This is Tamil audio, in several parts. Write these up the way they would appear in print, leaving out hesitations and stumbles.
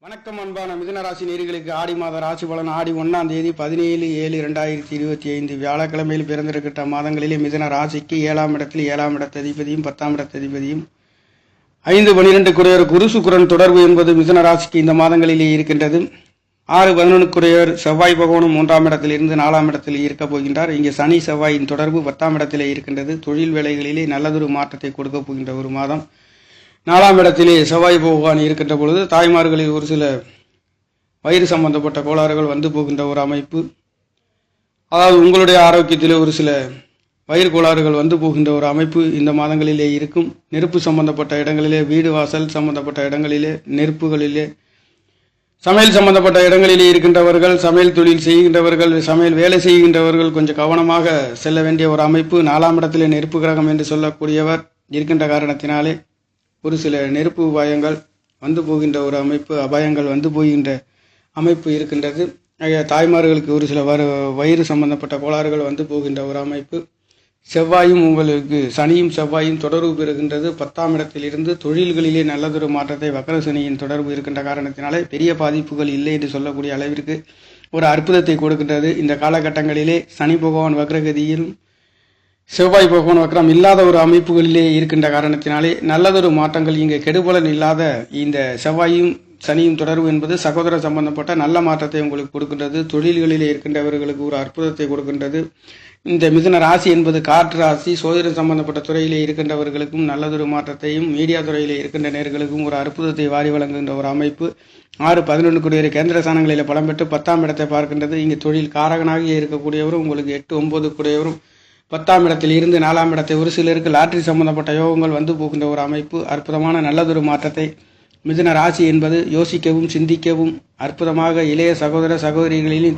வணக்கம் அன்பான மிதுனராசி நேயர்களுக்கு ஆடி மாத ராசி பலன் ஆடி 1ஆம் தேதி 17/7/2025 வியாழக்கிழமையில் பிறந்திருக்கிற மாதங்களிலே மிதுன ராசிக்கு 7ஆம் இடத்தில் 7ஆம் இடத்ததிபதியும் 10ஆம் இடத்ததிபதியும் 5-12 குறையர் குரு சுக்கிரன் தொடர்பு என்பது மிதுன ராசிக்கு இந்த மாதங்களிலே இருக்கின்றது. 6-11 குறையர் செவ்வாய் பகவானும் 3ஆம் இடத்திலிருந்து 4ஆம் இடத்தில் இருக்க போகின்றார். இங்கே சனி செவ்வாயின் தொடர்பு 10ஆம் இடத்திலே இருக்கின்றது. தொழில் வேலைகளிலே நல்லதொரு மாற்றத்தை கொடுக்க போகின்ற ஒரு மாதம். 4ஆம் இடத்திலே செவ்வாய் பகவான் இருக்கின்ற பொழுது தாய்மார்களில் ஒரு சில வயிறு சம்பந்தப்பட்ட கோளாறுகள் வந்து போகின்ற ஒரு அமைப்பு, அதாவது உங்களுடைய ஆரோக்கியத்திலே ஒரு சில வயிறு கோளாறுகள் வந்து போகின்ற ஒரு அமைப்பு இந்த மாதங்களிலே இருக்கும். நெருப்பு சம்பந்தப்பட்ட இடங்களிலே, வீடு வாசல் சம்பந்தப்பட்ட இடங்களிலே, நெருப்புகளிலே, சமையல் சம்பந்தப்பட்ட இடங்களிலே இருக்கின்றவர்கள், சமையல் தொழில் செய்கின்றவர்கள், சமையல் வேலை செய்கின்றவர்கள் கொஞ்சம் கவனமாக செல்ல வேண்டிய ஒரு அமைப்பு. 4ஆம் இடத்திலே நெருப்பு கிரகம் என்று சொல்லக்கூடியவர் இருக்கின்ற காரணத்தினாலே ஒரு சில நெருப்பு உபாயங்கள் வந்து போகின்ற ஒரு அமைப்பு, அபாயங்கள் வந்து போகின்ற அமைப்பு இருக்கின்றது. தாய்மார்களுக்கு ஒரு சில வயிறு சம்பந்தப்பட்ட கோளாறுகள் வந்து போகின்ற ஒரு அமைப்பு. செவ்வாயும் உங்களுக்கு சனியும் செவ்வாயும் தொடர்பு பெறுகின்றது. 10ஆம் இடத்திலிருந்து தொழில்களிலே நல்லதொரு மாற்றத்தை வக்கர சனியின் தொடர்பு இருக்கின்ற காரணத்தினாலே பெரிய பாதிப்புகள் இல்லை என்று சொல்லக்கூடிய அளவிற்கு ஒரு அற்புதத்தை கொடுக்கின்றது. இந்த காலகட்டங்களிலே சனி பகவான் வக்ரகதியிலும் செவ்வாய் பகவான் வக்ரம் இல்லாத ஒரு அமைப்புகளிலே இருக்கின்ற காரணத்தினாலே நல்லதொரு மாற்றங்கள், இங்கே கெடுபலன் இல்லாத இந்த செவ்வாயும் சனியும் தொடர்பு என்பது சகோதர சம்பந்தப்பட்ட நல்ல மாற்றத்தை உங்களுக்கு கொடுக்கின்றது. தொழில்களிலே இருக்கின்றவர்களுக்கு ஒரு அற்புதத்தை கொடுக்கின்றது. இந்த மிதுன ராசி என்பது காற்று ராசி. சோதனை சம்பந்தப்பட்ட துறையிலே இருக்கின்றவர்களுக்கும் நல்லதொரு மாற்றத்தையும், மீடியா துறையிலே இருக்கின்ற நேர்களுக்கும் ஒரு அற்புதத்தை வாரி வழங்குகின்ற ஒரு அமைப்பு. 6-11 குடியேற கேந்திர ஸ்தானங்களில் பலம் பெற்று 10ஆம் இடத்தை பார்க்கின்றது. இங்கே தொழில் காரகனாக இருக்கக்கூடியவரும் உங்களுக்கு 8-9 குடியவரும் 10ஆம் இடத்தில் இருந்து 4ஆம் இடத்தை, ஒரு சிலருக்கு லாட்டரி சம்பந்தப்பட்ட யோகங்கள் வந்து போகின்ற ஒரு அமைப்பு. அற்புதமான நல்லதொரு மாற்றத்தை மிதுன ராசி என்பது யோசிக்கவும் சிந்திக்கவும் அற்புதமாக இளைய சகோதர சகோதரிகளிலும்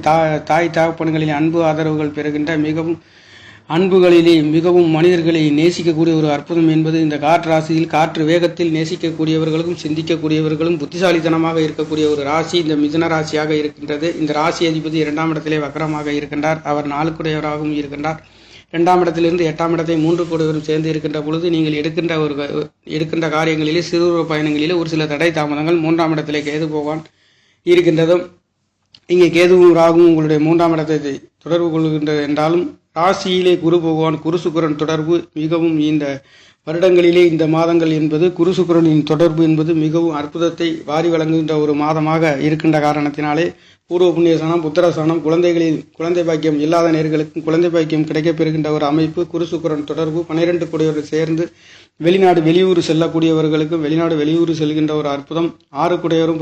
தாய் தகப்பன்களின் அன்பு ஆதரவுகள் பெறுகின்ற மிகவும் அன்புகளிலே மிகவும் மனிதர்களை நேசிக்கக்கூடிய ஒரு அற்புதம் என்பது இந்த காற்று ராசியில். காற்று வேகத்தில் நேசிக்கக்கூடியவர்களுக்கும் சிந்திக்கக்கூடியவர்களும் புத்திசாலித்தனமாக இருக்கக்கூடிய ஒரு ராசி இந்த மிதுன ராசியாக இருக்கின்றது. இந்த ராசி அதிபதி 2ஆம் இடத்திலே வக்கரமாக இருக்கின்றார். அவர் 4 குடையவராகவும் இருக்கின்றார். 2ஆம் இடத்திலிருந்து 8ஆம் இடத்தை 3 கூடியவரும் சேர்ந்து இருக்கின்ற பொழுது நீங்கள் எடுக்கின்ற காரியங்களிலே, சிறு பயணங்களிலே ஒரு சில தடை தாமதங்கள். 3ஆம் இடத்திலே கேது பகவான் இருக்கின்றதும், இங்கே கேதுவும் ராகும் உங்களுடைய 3ஆம் இடத்தை தொடர்பு கொள்கின்றது என்றாலும் ராசியிலே குரு பகவான் குரு சுக்கிரன் தொடர்பு மிகவும் இந்த வருடங்களிலே, இந்த மாதங்கள் என்பது குரு சுக்கிரனின் தொடர்பு என்பது மிகவும் அற்புதத்தை வாரி வழங்குகின்ற ஒரு மாதமாக இருக்கின்ற காரணத்தினாலே பூர்வ புண்ணியஸ்தானம், புத்திரஸ்தானம், குழந்தை பாக்கியம் இல்லாத நேர்களுக்கும் குழந்தை பாக்கியம் கிடைக்கப் பெறுகின்ற ஒரு அமைப்பு. குரு சுக்கிரன் தொடர்பு 12 குடையோடு சேர்ந்து வெளிநாடு வெளியூர் செல்லக்கூடியவர்களுக்கும் வெளிநாடு வெளியூர் செல்கின்ற ஒரு அற்புதம். 6 குடையோரும்